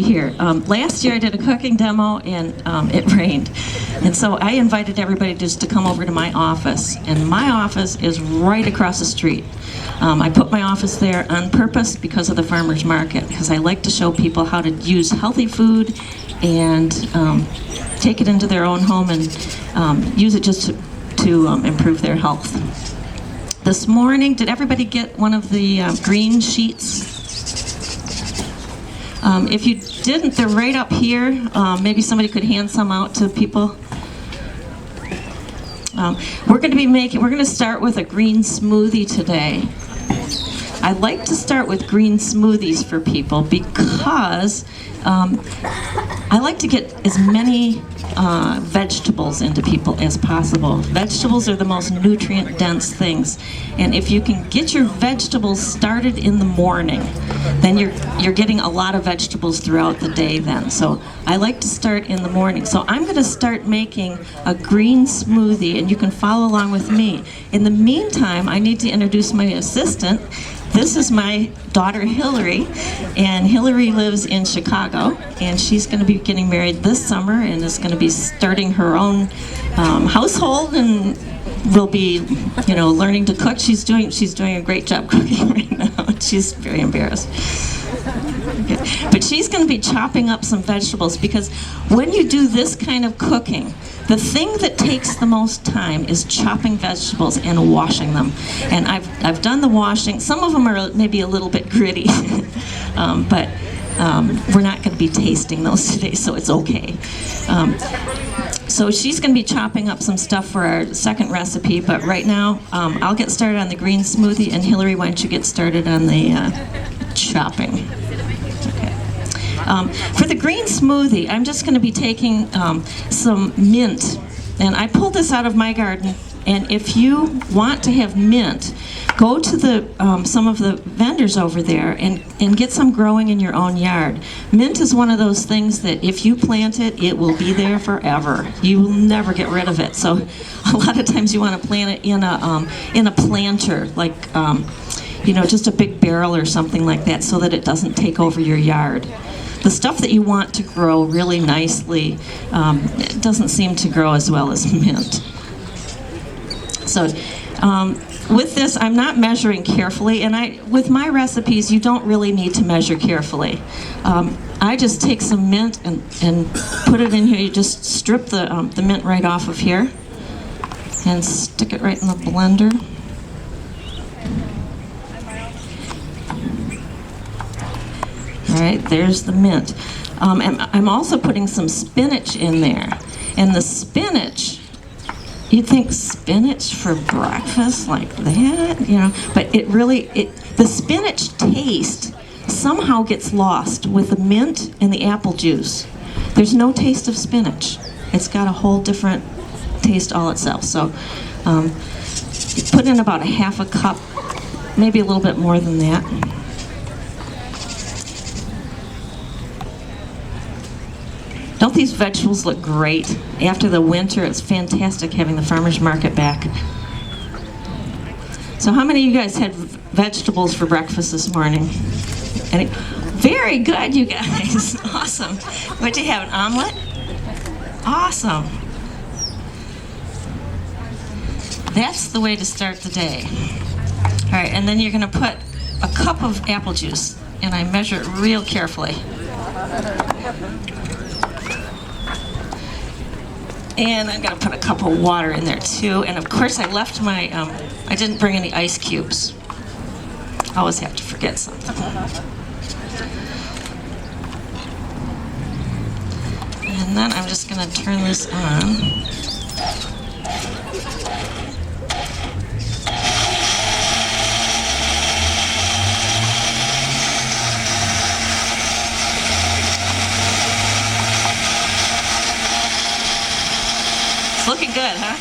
Here. Last year I did a cooking demo and it rained. And so I invited everybody just to come over to my office. And my office is right across the street. I put my office there on purpose because of the farmer's market, because I like to show people how to use healthy food and take it into their own home and use it just to improve their health. This morning, did everybody get one of the green sheets? If you didn't, they're right up here. Maybe somebody could hand some out to people. We're going to start with a green smoothie today. I like to start with green smoothies for people because I like to get as many vegetables into people as possible. Vegetables are the most nutrient-dense things, and if you can get your vegetables started in the morning, then you're getting a lot of vegetables throughout the day then. So I like to start in the morning. So I'm going to start making a green smoothie, and you can follow along with me. In the meantime, I need to introduce my assistant. This is my daughter Hillary, and Hillary lives in Chicago, and she's going to be getting married this summer and is going to be starting her own household and will be, learning to cook. She's doing a great job cooking right now. She's very embarrassed. Okay. But she's going to be chopping up some vegetables, because when you do this kind of cooking, the thing that takes the most time is chopping vegetables and washing them. And I've done the washing. Some of them are maybe a little bit gritty, but we're not going to be tasting those today, so it's okay. So she's going to be chopping up some stuff for our second recipe, but right now I'll get started on the green smoothie, and Hillary, why don't you get started on the chopping. For the green smoothie, I'm just going to be taking some mint, and I pulled this out of my garden. And if you want to have mint, go to some of the vendors over there and get some growing in your own yard. Mint is one of those things that if you plant it, it will be there forever. You will never get rid of it. So a lot of times you want to plant it in a planter, like just a big barrel or something like that, so that it doesn't take over your yard. The stuff that you want to grow really nicely, it doesn't seem to grow as well as mint. So with this, I'm not measuring carefully, and with my recipes, you don't really need to measure carefully. I just take some mint and put it in here. You just strip the mint right off of here and stick it right in the blender. All right, there's the mint. And I'm also putting some spinach in there. And the spinach, you'd think spinach for breakfast like that, but the spinach taste somehow gets lost with the mint and the apple juice. There's no taste of spinach. It's got a whole different taste all itself. So you put in about a half a cup, maybe a little bit more than that. Don't these vegetables look great? After the winter, it's fantastic having the farmer's market back. So how many of you guys had vegetables for breakfast this morning? Very good, you guys. Awesome. What did you have, an omelet? Awesome. That's the way to start the day. All right, and then you're going to put a cup of apple juice, and I measure it real carefully. And I'm going to put a cup of water in there too. And of course I left I didn't bring any ice cubes. I always have to forget something. And then I'm just going to turn this on. Looking good, huh?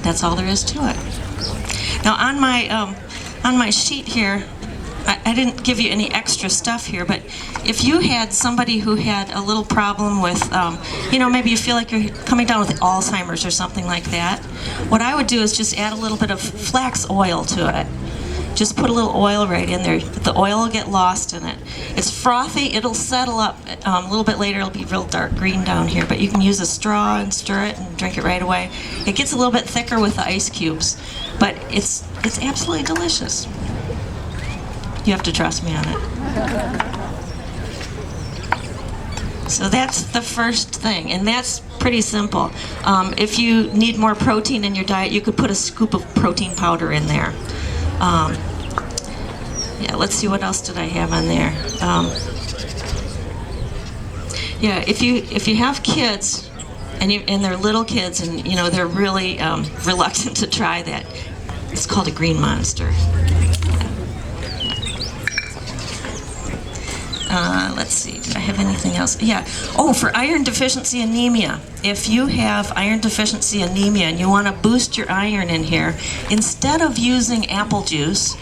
That's all there is to it. Now on my sheet here, I didn't give you any extra stuff here, but if you had somebody who had a little problem with, maybe you feel like you're coming down with Alzheimer's or something like that, what I would do is just add a little bit of flax oil to it. Just put a little oil right in there. The oil will get lost in it. It's frothy. It'll settle up a little bit later. It'll be real dark green down here, but you can use a straw and stir it and drink it right away. It gets a little bit thicker with the ice cubes, but it's absolutely delicious. You have to trust me on it. So that's the first thing, and that's pretty simple. If you need more protein in your diet, you could put a scoop of protein powder in there. Let's see, what else did I have on there? If you have kids and they're little kids and they're really reluctant to try that, it's called a green monster. Let's see, did I have anything else? For iron deficiency anemia. If you have iron deficiency anemia and you want to boost your iron in here, instead of using apple juice,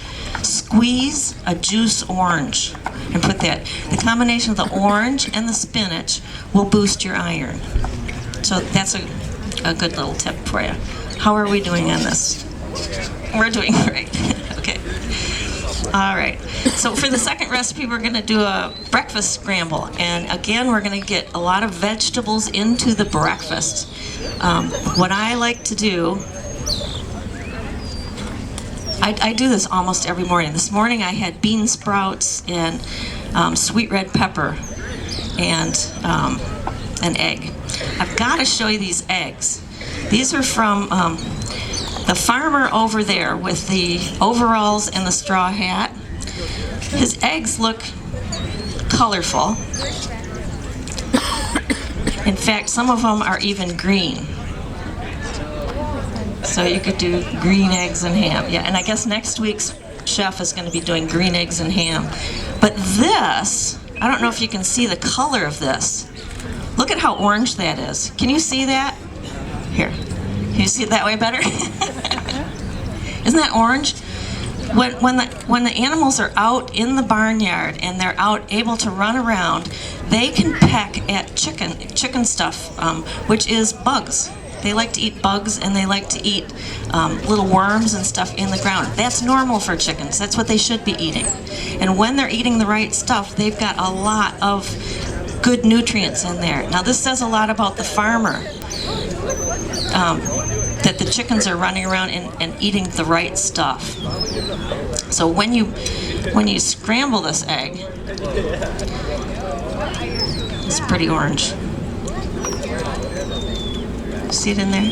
squeeze a juice orange and put that. The combination of the orange and the spinach will boost your iron. So that's a good little tip for you. How are we doing on this? We're doing great. Okay. All right. So for the second recipe, we're going to do a breakfast scramble. And again, we're going to get a lot of vegetables into the breakfast. What I like to do, I do this almost every morning. This morning I had bean sprouts and sweet red pepper and an egg. I've got to show you these eggs. These are from the farmer over there with the overalls and the straw hat. His eggs look colorful. In fact, some of them are even green. So you could do green eggs and ham. Yeah, and I guess next week's chef is going to be doing green eggs and ham. But this, I don't know if you can see the color of this. Look at how orange that is. Can you see that? Here. Can you see it that way better? Isn't that orange? When the animals are out in the barnyard and they're out able to run around, they can peck at chicken stuff, which is bugs. They like to eat bugs and they like to eat little worms and stuff in the ground. That's normal for chickens. That's what they should be eating. And when they're eating the right stuff, they've got a lot of good nutrients in there. Now this says a lot about the farmer, that the chickens are running around and eating the right stuff. So when you scramble this egg, it's pretty orange. See it in there?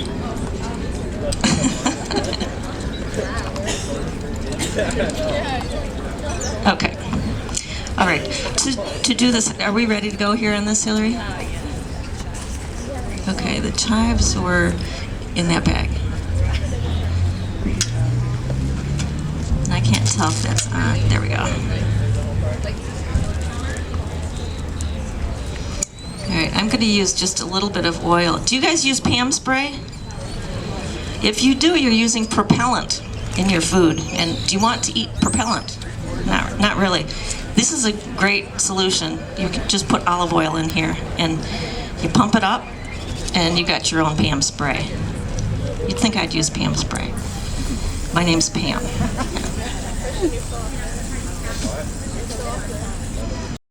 Okay. All right. To do this, are we ready to go here on this, Hillary? Okay, the chives were in that bag. I can't tell if that's on. There we go. All right, I'm going to use just a little bit of oil. Do you guys use Pam spray? If you do, you're using propellant in your food. And do you want to eat propellant? Not really. This is a great solution. You can just put olive oil in here and you pump it up and you got your own Pam spray. You'd think I'd use Pam spray. My name's Pam.